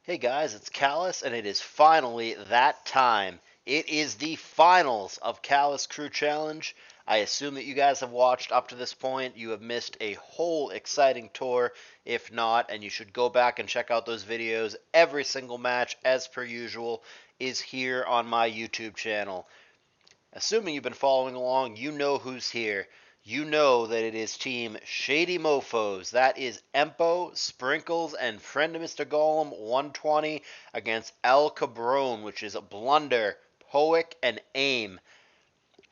Hey guys, it's Callus, and it is finally that time. It is the finals of Callus Crew Challenge. I assume that you guys have watched up to this point. You have missed a whole exciting tour. If not, and you should go back and check out those videos. Every single match, as per usual, is here on my YouTube channel. Assuming you've been following along, you know who's here. You know that it is Team Shady Mofos. That is Empo, Sprinkles, and Friend of Mr. Golem 120 against El Cabron, which is Blunder, Poek, and Aim.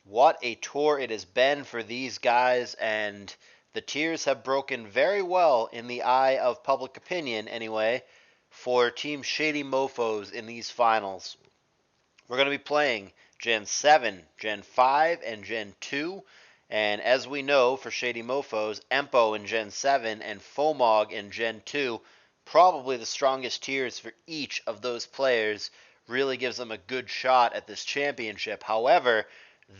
What a tour it has been for these guys, and the tiers have broken very well in the eye of public opinion, anyway, for Team Shady Mofos in these finals. We're going to be playing Gen 7, Gen 5, and Gen 2. And as we know, for Shady Mofos, Empo in Gen 7 and Fomog in Gen 2, probably the strongest tiers for each of those players, really gives them a good shot at this championship. However,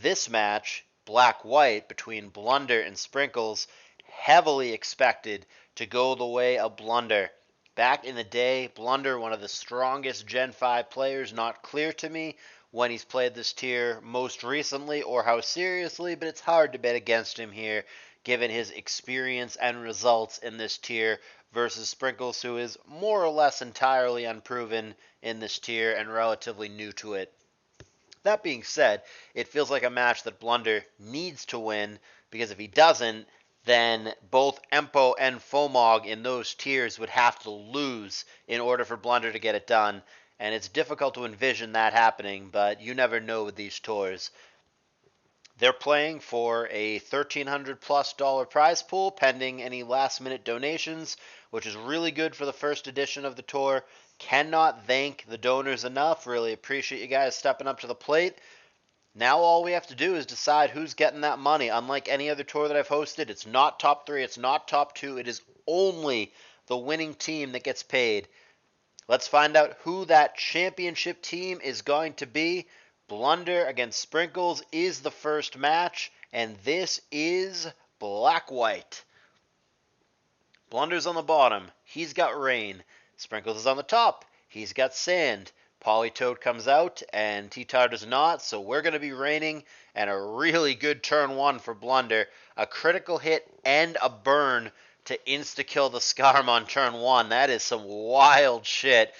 this match, black-white, between Blunder and Sprinkles, heavily expected to go the way of Blunder. Back in the day, Blunder, one of the strongest Gen 5 players, not clear to me when he's played this tier most recently or how seriously, but it's hard to bet against him here given his experience and results in this tier versus Sprinkles, who is more or less entirely unproven in this tier and relatively new to it. That being said, it feels like a match that Blunder needs to win because if he doesn't, then both Empo and Fomog in those tiers would have to lose in order for Blunder to get it done. And it's difficult to envision that happening, but you never know with these tours. They're playing for a $1,300+ prize pool pending any last minute donations, which is really good for the first edition of the tour. Cannot thank the donors enough. Really appreciate you guys stepping up to the plate. Now all we have to do is decide who's getting that money. Unlike any other tour that I've hosted, it's not top 3, it's not top 2, it is only the winning team that gets paid. Let's find out who that championship team is going to be. Blunder against Sprinkles is the first match, and this is black-white. Blunder's on the bottom. He's got rain. Sprinkles is on the top. He's got sand. Polytoad comes out, and T-Tar does not, so we're going to be raining, and a really good turn 1 for Blunder. A critical hit and a burn to insta-kill the Scarm on turn 1. That is some wild shit.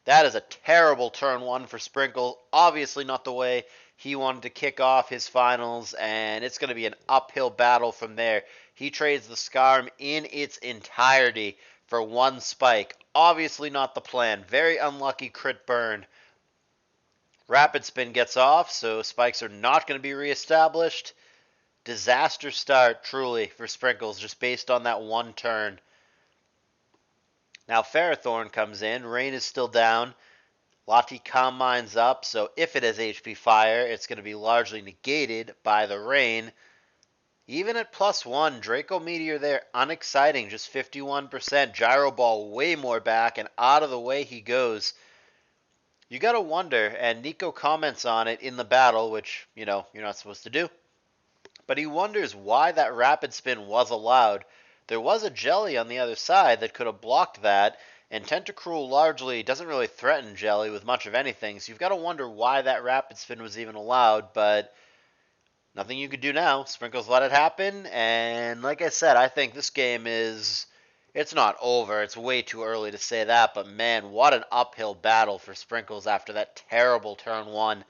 That is a terrible turn 1 for Sprinkles. Obviously not the way he wanted to kick off his finals, and it's going to be an uphill battle from there. He trades the Scarm in its entirety for 1 spike. Obviously not the plan. Very unlucky crit burn. Rapid Spin gets off, so spikes are not going to be reestablished. Disaster start, truly, for Sprinkles, just based on that 1 turn. Now Ferrothorn comes in. Rain is still down. Lati Calm Mind's up, so if it has HP Fire, it's going to be largely negated by the rain. Even at +1, Draco Meteor there, unexciting, just 51%. Gyro Ball way more back, and out of the way he goes. You gotta wonder, and Nico comments on it in the battle, which, you know, you're not supposed to do. But he wonders why that Rapid Spin was allowed. There was a Jelly on the other side that could have blocked that, and Tentacruel largely doesn't really threaten Jelly with much of anything, so you've got to wonder why that Rapid Spin was even allowed, but nothing you could do now. Sprinkles let it happen, and like I said, I think this game is... It's not over. It's way too early to say that, but man, what an uphill battle for Sprinkles after that terrible turn 1.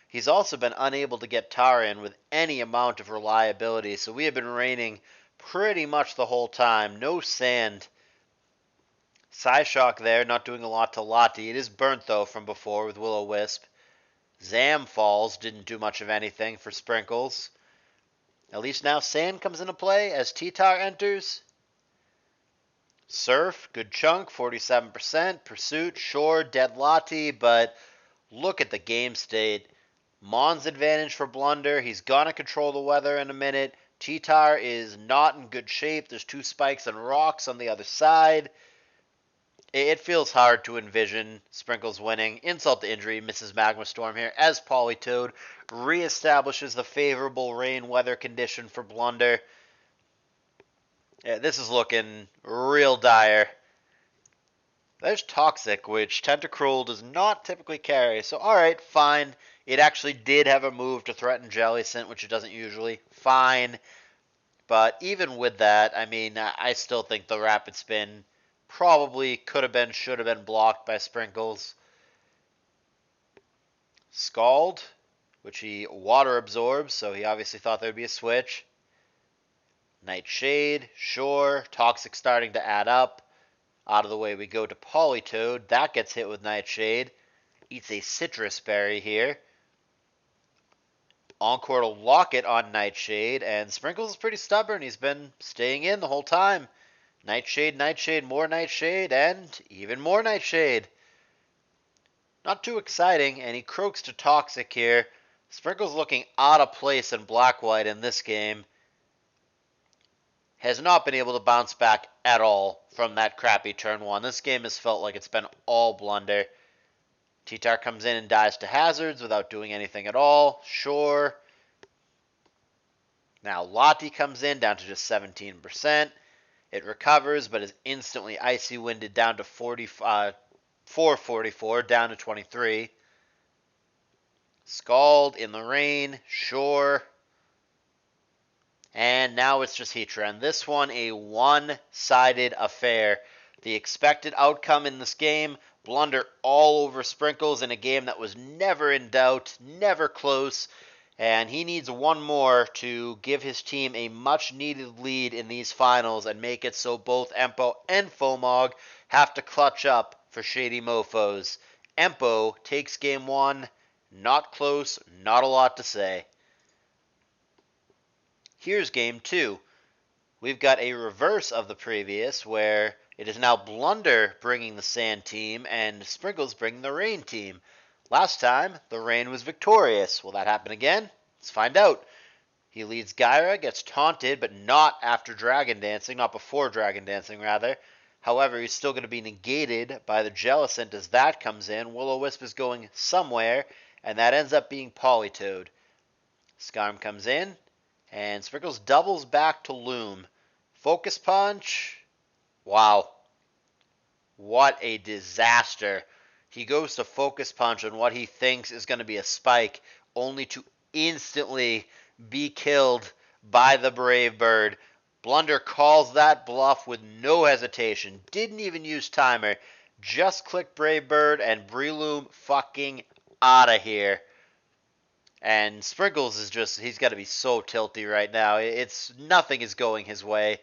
He's also been unable to get Tara in with any amount of reliability, so we have been raining pretty much the whole time. No sand. Psyshock there, not doing a lot to Lati. It is burnt, though, from before with Will-O-Wisp. Zam falls, didn't do much of anything for Sprinkles. At least now Sand comes into play as T-Tar enters. Surf, good chunk, 47%. Pursuit, sure, dead Lati, but look at the game state. Mon's advantage for Blunder. He's gonna control the weather in a minute. T-Tar is not in good shape. There's 2 spikes and rocks on the other side. It feels hard to envision Sprinkles winning. Insult to injury, misses Magma Storm here as Polytoad reestablishes the favorable rain weather condition for Blunder. Yeah, this is looking real dire. There's Toxic, which Tentacruel does not typically carry. So, alright, fine. It actually did have a move to threaten Jellicent, which it doesn't usually. Fine. But even with that, I mean, I still think the Rapid Spin probably could have been, should have been blocked by Sprinkles. Scald, which he water absorbs, so he obviously thought there would be a switch. Nightshade, sure. Toxic starting to add up. Out of the way we go to Politoed. That gets hit with Nightshade. Eats a citrus berry here. Encore to lock it on Nightshade, and Sprinkles is pretty stubborn. He's been staying in the whole time. Nightshade, Nightshade, more Nightshade, and even more Nightshade. Not too exciting, and he croaks to Toxic here. Sprinkles looking out of place in Black-White in this game. Has not been able to bounce back at all from that crappy turn one. This game has felt like it's been all Blunder. T-Tar comes in and dies to hazards without doing anything at all. Sure. Now Lottie comes in down to just 17%. It recovers, but is instantly icy winded down to 444, down to 23. Scald in the rain, sure. And now it's just Heatran. This one, a one-sided affair. The expected outcome in this game, Blunder all over Sprinkles in a game that was never in doubt, never close. And he needs one more to give his team a much-needed lead in these finals and make it so both Empo and Fomog have to clutch up for Shady Mofos. Empo takes game one. Not close, not a lot to say. Here's game two. We've got a reverse of the previous, where it is now Blunder bringing the Sand team and Sprinkles bringing the Rain team. Last time, the Rain was victorious. Will that happen again? Let's find out. He leads Gyra, gets taunted, but not after Dragon Dancing, not before Dragon Dancing, rather. However, he's still going to be negated by the Jellicent as that comes in. Will-O-Wisp is going somewhere, and that ends up being Politoed. Skarm comes in, and Sprinkles doubles back to Loom. Focus Punch. Wow. What a disaster. He goes to Focus Punch on what he thinks is going to be a spike, only to instantly be killed by the Brave Bird. Blunder calls that bluff with no hesitation. Didn't even use timer. Just clicked Brave Bird and Breloom fucking out of here. And Sprinkles is just, he's got to be so tilty right now. Nothing is going his way.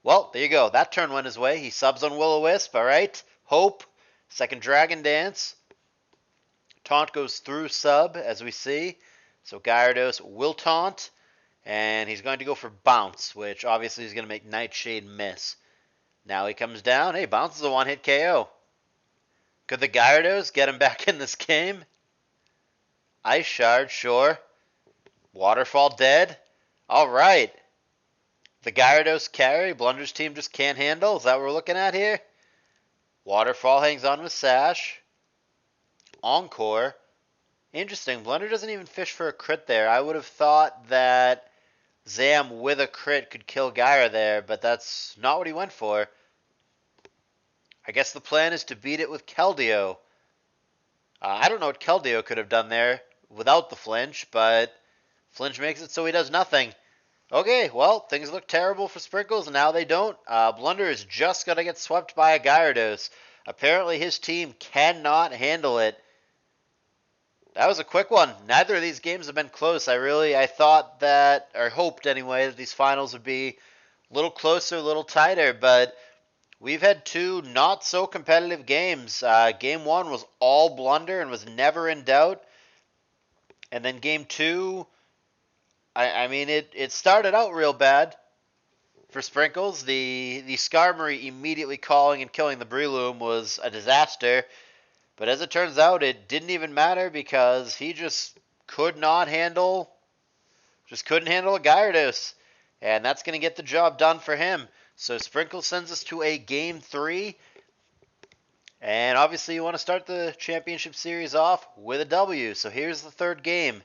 Well, there you go. That turn went his way. He subs on Will-O-Wisp, all right. Hope. Second Dragon Dance. Taunt goes through sub, as we see. So Gyarados will taunt. And he's going to go for Bounce, which obviously is going to make Nightshade miss. Now he comes down. Hey, Bounce is a one-hit KO. Could the Gyarados get him back in this game? Ice Shard, sure. Waterfall dead. All right. The Gyarados carry. Blunder's team just can't handle. Is that what we're looking at here? Waterfall hangs on with Sash. Encore. Interesting. Blunder doesn't even fish for a crit there. I would have thought that Zam with a crit could kill Gyra there, but that's not what he went for. I guess the plan is to beat it with Keldeo. I don't know what Keldeo could have done there without the flinch, but flinch makes it so he does nothing. Okay, well, things look terrible for Sprinkles, and now they don't. Blunder is just going to get swept by a Gyarados. Apparently his team cannot handle it. That was a quick one. Neither of these games have been close. I thought that, or hoped anyway, that these finals would be a little closer, a little tighter, but we've had two not so competitive games. Game one was all Blunder and was never in doubt. And then game two, I mean, it started out real bad for Sprinkles. The Skarmory immediately calling and killing the Breloom was a disaster. But as it turns out, it didn't even matter because he just couldn't handle a Gyarados. And that's going to get the job done for him. So Sprinkles sends us to a game three. And obviously you want to start the championship series off with a W. So here's the third game.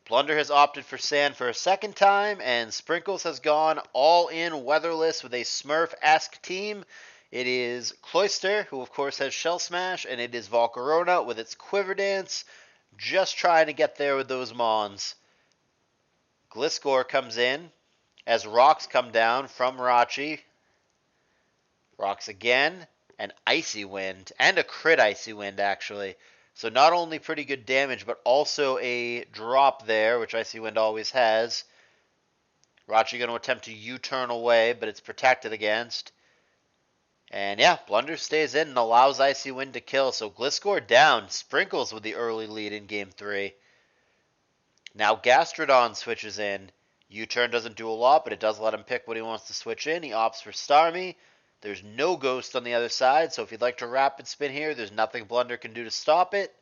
Blunder has opted for Sand for a second time, and Sprinkles has gone all in weatherless with a Smurf-esque team It is Cloyster, who of course has Shell Smash, and it is Volcarona with its Quiver Dance, just trying to get there with those Mons. Gliscor comes in as rocks come down from Rachi. Rocks again, an Icy Wind, and a crit Icy Wind, actually. So not only pretty good damage, but also a drop there, which Icy Wind always has. Rachi going to attempt to U-turn away, but it's protected against. And yeah, Blunder stays in and allows Icy Wind to kill. So Gliscor down, Sprinkles with the early lead in Game 3. Now Gastrodon switches in. U-turn doesn't do a lot, but it does let him pick what he wants to switch in. He opts for Starmie. There's no Ghost on the other side, so if you'd like to Rapid Spin here, there's nothing Blunder can do to stop it.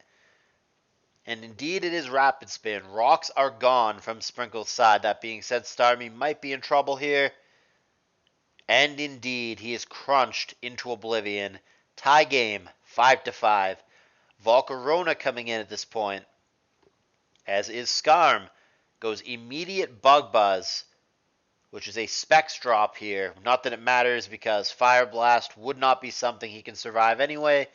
And indeed, it is Rapid Spin. Rocks are gone from Sprinkle's side. That being said, Starmie might be in trouble here. And indeed, he is crunched into oblivion. Tie game, 5-5. Volcarona coming in at this point, as is Skarm. Goes immediate Bug Buzz, which is a Specs drop here. Not that it matters, because Fire Blast would not be something he can survive anyway.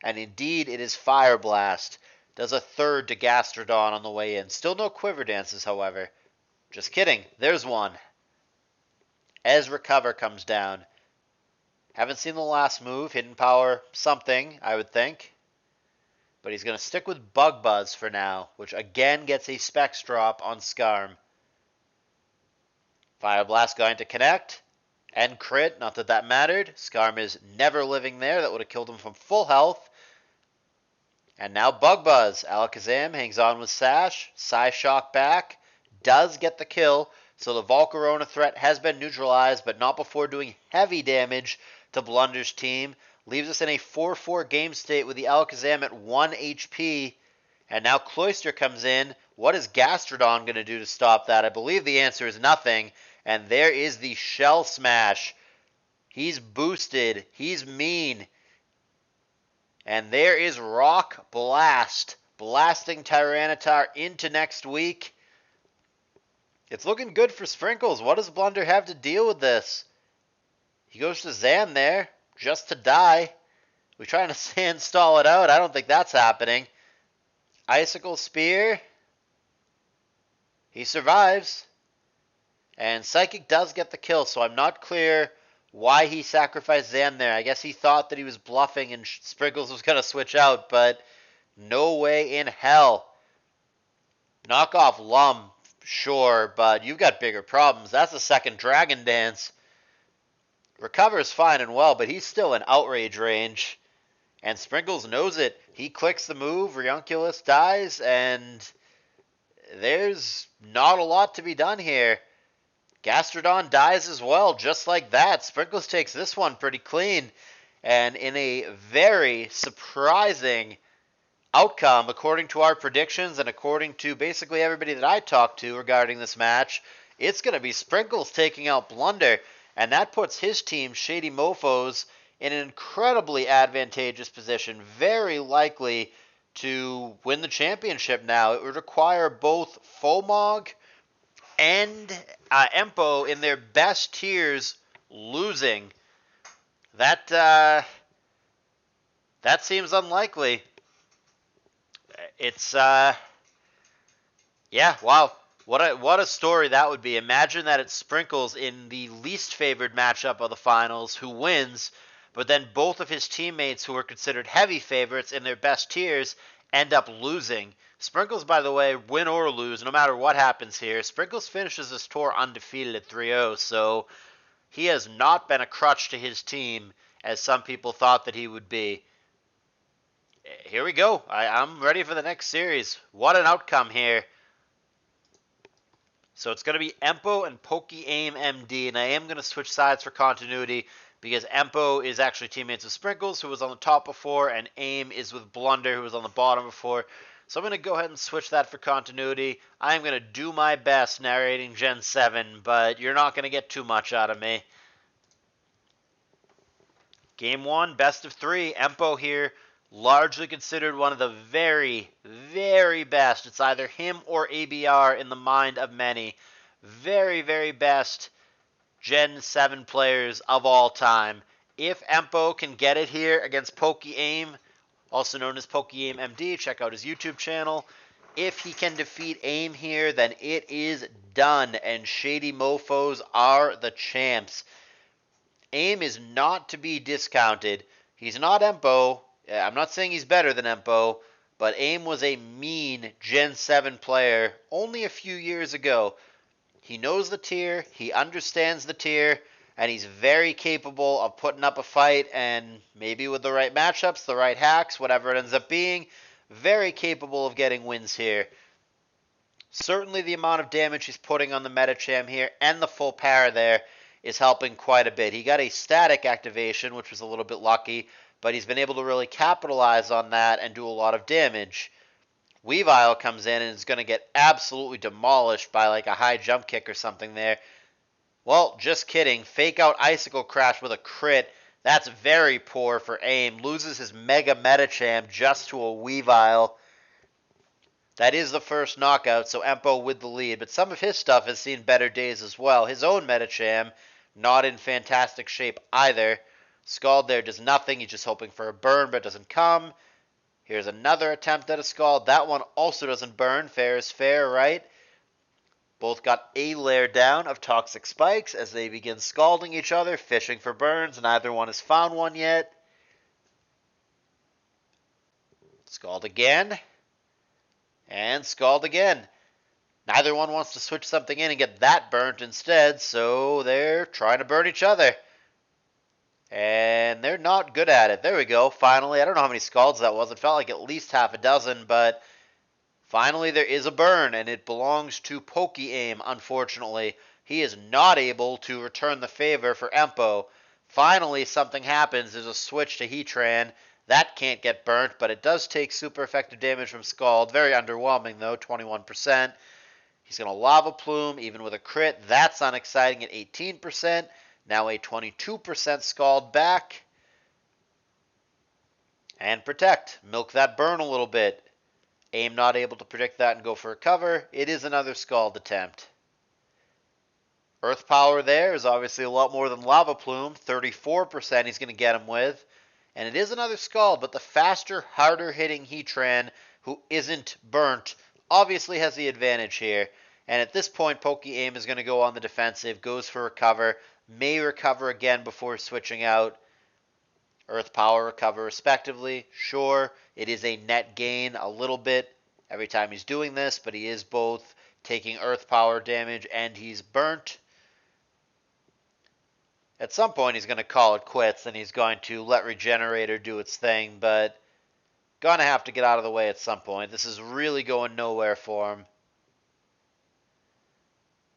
And indeed, it is Fire Blast. Does a third to Gastrodon on the way in. Still no Quiver Dances, however. Just kidding. There's one. As Recover comes down. Haven't seen the last move. Hidden Power something, I would think. But he's going to stick with Bug Buzz for now, which again gets a Specs drop on Skarm. Fire Blast going to connect. And crit, not that that mattered. Skarm is never living there. That would have killed him from full health. And now Bug Buzz. Alakazam hangs on with Sash. Psyshock back. Does get the kill. So the Volcarona threat has been neutralized, but not before doing heavy damage to Blunder's team. Leaves us in a 4-4 game state with the Alakazam at 1 HP. And now Cloyster comes in. What is Gastrodon going to do to stop that? I believe the answer is nothing. And there is the Shell Smash. He's boosted. He's mean. And there is Rock Blast, blasting Tyranitar into next week. It's looking good for Sprinkles. What does Blunder have to deal with this? He goes to Zan there, just to die. We trying to sand stall it out? I don't think that's happening. Icicle Spear. He survives. And Psychic does get the kill, so I'm not clear why he sacrificed Zan there. I guess he thought that he was bluffing and Sprinkles was going to switch out, but no way in hell. Knock off Lum, sure, but you've got bigger problems. That's a second Dragon Dance. Recover's fine and well, but he's still in outrage range. And Sprinkles knows it. He clicks the move, Ryunculus dies, and there's not a lot to be done here. Gastrodon dies as well, just like that. Sprinkles takes this one pretty clean. And in a very surprising outcome, according to our predictions and according to basically everybody that I talked to regarding this match, it's going to be Sprinkles taking out Blunder. And that puts his team, Shady Mofos, in an incredibly advantageous position. Very likely to win the championship now. It would require both Fomog and Empo in their best tiers losing. That seems unlikely. It's yeah, wow. What a story that would be. Imagine that it Sprinkles in the least favored matchup of the finals who wins, but then both of his teammates who were considered heavy favorites in their best tiers end up losing. Sprinkles, by the way, win or lose, no matter what happens here, Sprinkles finishes his tour undefeated at 3-0, so he has not been a crutch to his team, as some people thought that he would be. Here we go. I'm ready for the next series. What an outcome here. So it's going to be Empo and Pokey Aim MD, and I am going to switch sides for continuity, because Empo is actually teammates with Sprinkles, who was on the top before, and Aim is with Blunder, who was on the bottom before. So I'm going to go ahead and switch that for continuity. I'm going to do my best narrating Gen 7, but you're not going to get too much out of me. Game 1, best of 3. Empo here, largely considered one of the very, very best. It's either him or ABR in the mind of many. Very, very best Gen 7 players of all time. If Empo can get it here against Pokey Aim, also known as Pokey Aim MD, check out his YouTube channel. If he can defeat Aim here, then it is done, and Shady Mofos are the champs. Aim is not to be discounted. He's not Empo. I'm not saying he's better than Empo, but Aim was a mean Gen 7 player only a few years ago. He knows the tier, he understands the tier, and he's very capable of putting up a fight, and maybe with the right matchups, the right hacks, whatever it ends up being, very capable of getting wins here. Certainly the amount of damage he's putting on the Metacham here and the full para there is helping quite a bit. He got a static activation, which was a little bit lucky, but he's been able to really capitalize on that and do a lot of damage. Weavile comes in and is going to get absolutely demolished by like a high jump kick or something there. Well, just kidding. Fake out Icicle Crash with a crit. That's very poor for Aim. Loses his Mega Metacham just to a Weavile. That is the first knockout, so Empo with the lead. But some of his stuff has seen better days as well. His own Metacham, not in fantastic shape either. Scald there does nothing. He's just hoping for a burn, but it doesn't come. Here's another attempt at a Scald. That one also doesn't burn. Fair is fair, right? Both got a layer down of Toxic Spikes as they begin scalding each other, fishing for burns. Neither one has found one yet. Scald again. And Scald again. Neither one wants to switch something in and get that burnt instead, so they're trying to burn each other. And they're not good at it. There we go. Finally, I don't know how many Scalds that was. It felt like at least half a dozen, but finally there is a burn, and it belongs to Pokey Aim, unfortunately. He is not able to return the favor for Empo. Finally, something happens. There's a switch to Heatran. That can't get burnt, but it does take super effective damage from Scald. Very underwhelming, though, 21%. He's going to Lava Plume, even with a crit. That's unexciting at 18%. Now a 22% Scald back. And Protect. Milk that burn a little bit. Aim not able to predict that and go for a cover. It is another Scald attempt. Earth Power there is obviously a lot more than Lava Plume. 34% he's going to get him with. And it is another Scald, but the faster, harder hitting Heatran, who isn't burnt, obviously has the advantage here. And at this point, Pokey Aim is going to go on the defensive, goes for recover, may recover again before switching out. Earth Power, recover respectively. Sure, it is a net gain a little bit every time he's doing this, but he is both taking Earth Power damage and he's burnt. At some point, he's going to call it quits, and he's going to let Regenerator do its thing, but going to have to get out of the way at some point. This is really going nowhere for him.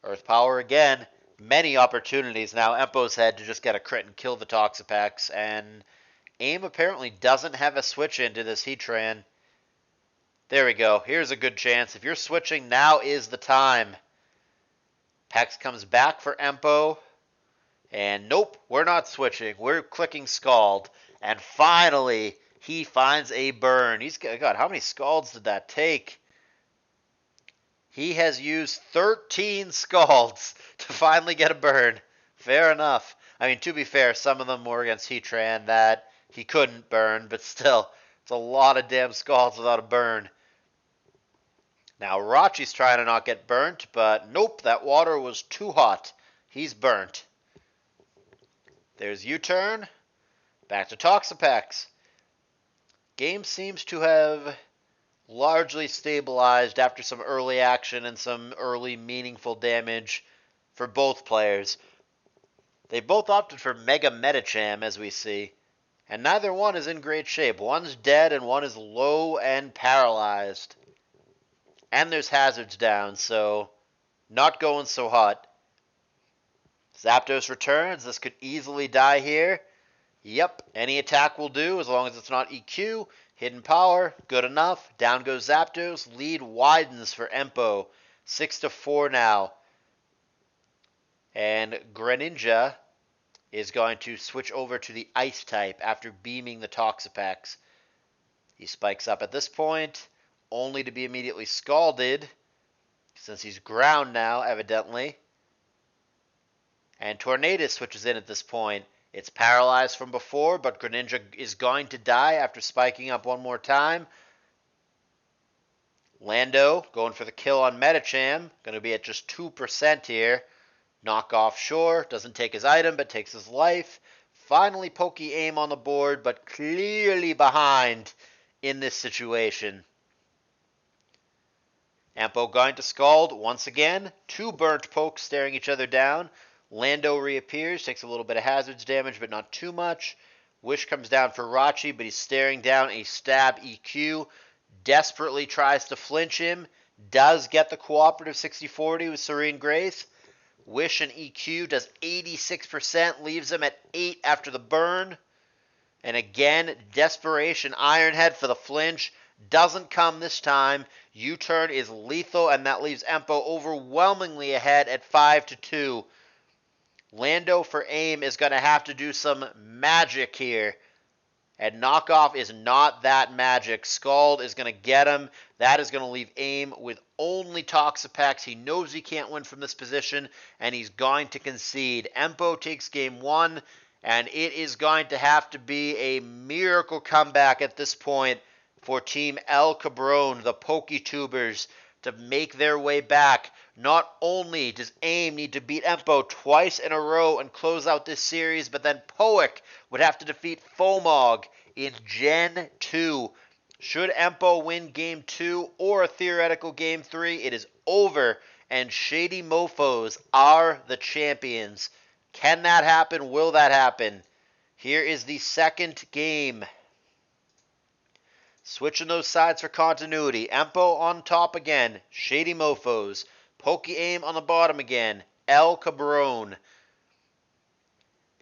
Earth Power again. Many opportunities now. Empo's had to just get a crit and kill the Toxapex, and Aim apparently doesn't have a switch into this Heatran. There we go. Here's a good chance. If you're switching, now is the time. Pex comes back for Empo. And nope, we're not switching. We're clicking Scald. And finally, he finds a burn. God, how many Scalds did that take? He has used 13 Scalds to finally get a burn. Fair enough. I mean, to be fair, some of them were against Heatran that he couldn't burn, but still, it's a lot of damn Scalds without a burn. Now, Rachi's trying to not get burnt, but nope, that water was too hot. He's burnt. There's U-turn. Back to Toxapex. Game seems to have largely stabilized after some early action and some early meaningful damage for both players. They both opted for Mega Metacham, as we see, and neither one is in great shape. One's dead and one is low and paralyzed. And there's hazards down, so not going so hot. Zapdos returns. This could easily die here. Yep, any attack will do as long as it's not EQ. Hidden Power, good enough. Down goes Zapdos. Lead widens for Empo. 6-4 now. And Greninja is going to switch over to the Ice type after beaming the Toxapex. He spikes up at this point, only to be immediately scalded, since he's ground now, evidently. And Tornadus switches in at this point. It's paralyzed from before, but Greninja is going to die after spiking up one more time. Lando going for the kill on Medicham. Going to be at just 2% here. Knock off, sure. Doesn't take his item, but takes his life. Finally, Pokey Aim on the board, but clearly behind in this situation. Empo going to Scald once again. Two burnt pokes staring each other down. Lando reappears, takes a little bit of hazards damage, but not too much. Wish comes down for Rachi, but he's staring down a stab EQ. Desperately tries to flinch him. Does get the cooperative 60-40 with Serene Grace. Wish and EQ does 86%, leaves him at 8 after the burn. And again, Desperation Ironhead for the flinch. Doesn't come this time. U-turn is lethal, and that leaves Empo overwhelmingly ahead at 5-2. Lando for Aim is going to have to do some magic here. And Knockoff is not that magic. Scald is going to get him. That is going to leave Aim with only Toxapex. He knows he can't win from this position, and he's going to concede. Empo takes game 1, and it is going to have to be a miracle comeback at this point for Team El Cabron, the PokeTubers, to make their way back. Not only does Aim need to beat Empo twice in a row and close out this series, but then Poick would have to defeat Fomog in Gen 2. Should Empo win Game 2 or a theoretical Game 3, it is over, and Shady Mofos are the champions. Can that happen? Will that happen? Here is the second game. Switching those sides for continuity. Empo on top again. Shady Mofos. Pokey Aim on the bottom again. El Cabron.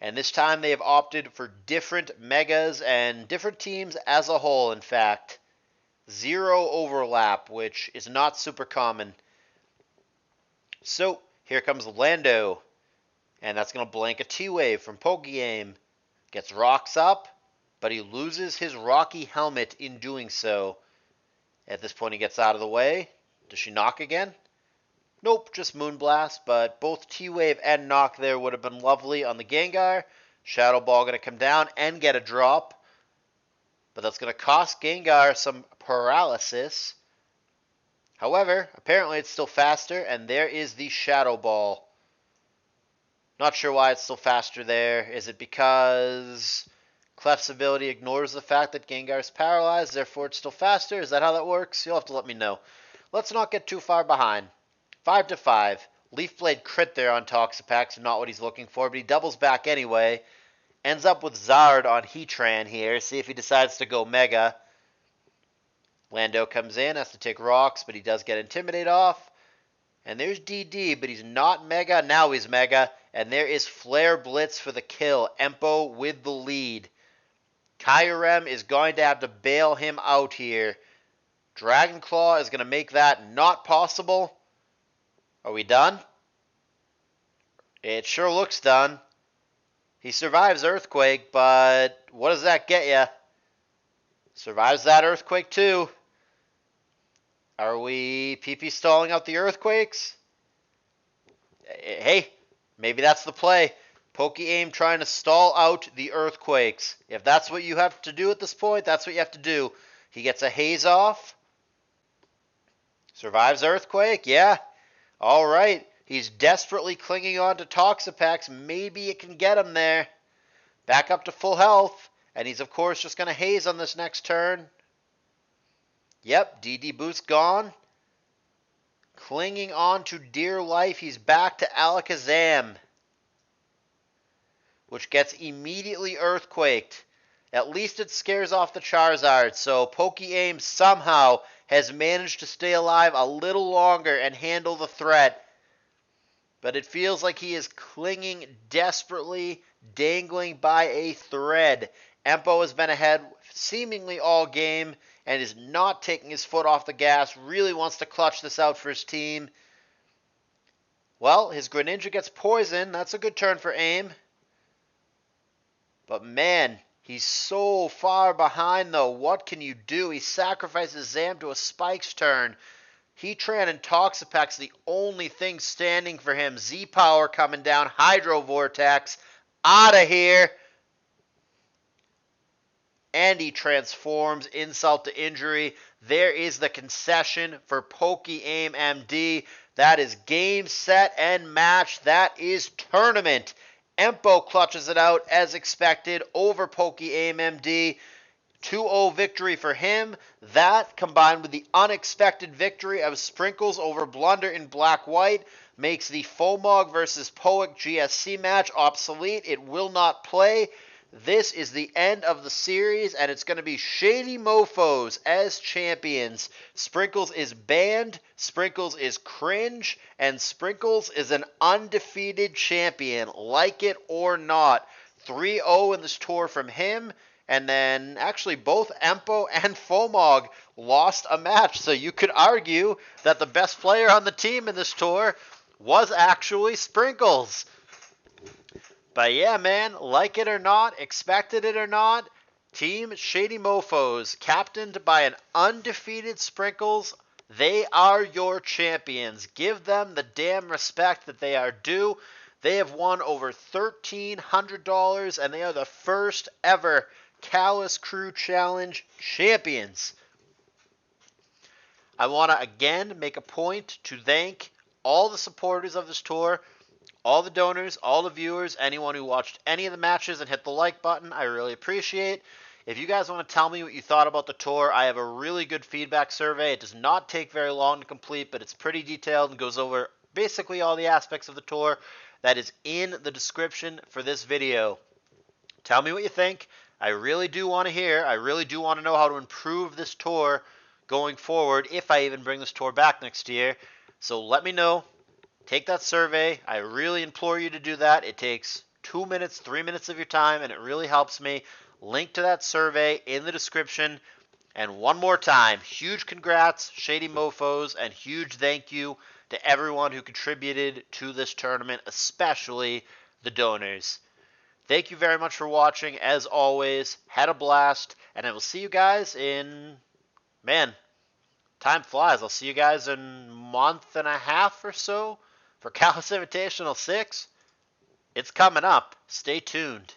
And this time they have opted for different megas and different teams as a whole, in fact. Zero overlap, which is not super common. So, here comes Lando. And that's going to blank a T-Wave from Pokey Aim. Gets rocks up, but he loses his Rocky helmet in doing so. At this point, he gets out of the way. Does she knock again? Nope, just Moonblast, but both T-Wave and knock there would have been lovely on the Gengar. Shadow Ball going to come down and get a drop. But that's going to cost Gengar some paralysis. However, apparently it's still faster, and there is the Shadow Ball. Not sure why it's still faster there. Is it because Clef's ability ignores the fact that Gengar is paralyzed, therefore it's still faster? Is that how that works? You'll have to let me know. Let's not get too far behind. 5-5. Leaf Blade crit there on Toxapex, not what he's looking for, but he doubles back anyway. Ends up with Zard on Heatran here. See if he decides to go Mega. Lando comes in, has to take rocks, but he does get Intimidate off. And there's DD, but he's not Mega. Now he's Mega. And there is Flare Blitz for the kill. Empo with the lead. Kyurem is going to have to bail him out here. Dragon Claw is going to make that not possible. Are we done? It sure looks done. He survives Earthquake, but what does that get you? Survives that Earthquake too. Are we PP stalling out the Earthquakes? Hey, maybe that's the play. Pokey Aim trying to stall out the Earthquakes. If that's what you have to do at this point, that's what you have to do. He gets a Haze off. Survives Earthquake, yeah. All right. He's desperately clinging on to Toxapex. Maybe it can get him there. Back up to full health. And he's, of course, just going to Haze on this next turn. Yep, DD boost gone. Clinging on to dear life, he's back to Alakazam, which gets immediately Earthquaked. At least it scares off the Charizard, so Pokey Aim somehow has managed to stay alive a little longer and handle the threat. But it feels like he is clinging desperately, dangling by a thread. Empo has been ahead seemingly all game and is not taking his foot off the gas, really wants to clutch this out for his team. Well, his Greninja gets poisoned. That's a good turn for Aim. But man, he's so far behind though. What can you do? He sacrifices Zam to a Spikes turn. Heatran and Toxapex the only thing standing for him. Z-Power coming down. Hydro Vortex. out of here. And he transforms, insult to injury. There is the concession for Pokey Aim MD. That is game, set, and match. That is tournament. Empo clutches it out as expected over Pokey Aim MD. 2-0 victory for him. That, combined with the unexpected victory of Sprinkles over Blunder in black-white, makes the Fomog versus Poic GSC match obsolete. It will not play. This is the end of the series, and it's going to be Shady Mofos as champions. Sprinkles is banned, Sprinkles is cringe, and Sprinkles is an undefeated champion, like it or not. 3-0 in this tour from him, and then actually both Empo and Fomog lost a match, so you could argue that the best player on the team in this tour was actually Sprinkles. But yeah, man, like it or not, expected it or not, Team Shady Mofos, captained by an undefeated Sprinkles, they are your champions. Give them the damn respect that they are due. They have won over $1,300, and they are the first ever CALLOUS Crew Challenge champions. I want to again make a point to thank all the supporters of this tour, all the donors, all the viewers, anyone who watched any of the matches and hit the like button. I really appreciate. If you guys want to tell me what you thought about the tour, I have a really good feedback survey. It does not take very long to complete, but it's pretty detailed and goes over basically all the aspects of the tour. That is in the description for this video. Tell me what you think. I really do want to hear. I really do want to know how to improve this tour going forward, if I even bring this tour back next year. So let me know. Take that survey. I really implore you to do that. It takes 2 minutes, 3 minutes of your time, and it really helps me. Link to that survey in the description. And one more time, huge congrats, Shady Mofos, and huge thank you to everyone who contributed to this tournament, especially the donors. Thank you very much for watching. As always, had a blast, and I will see you guys in, man, time flies. I'll see you guys in a month and a half or so for CALLOUS Invitational 6. It's coming up. Stay tuned.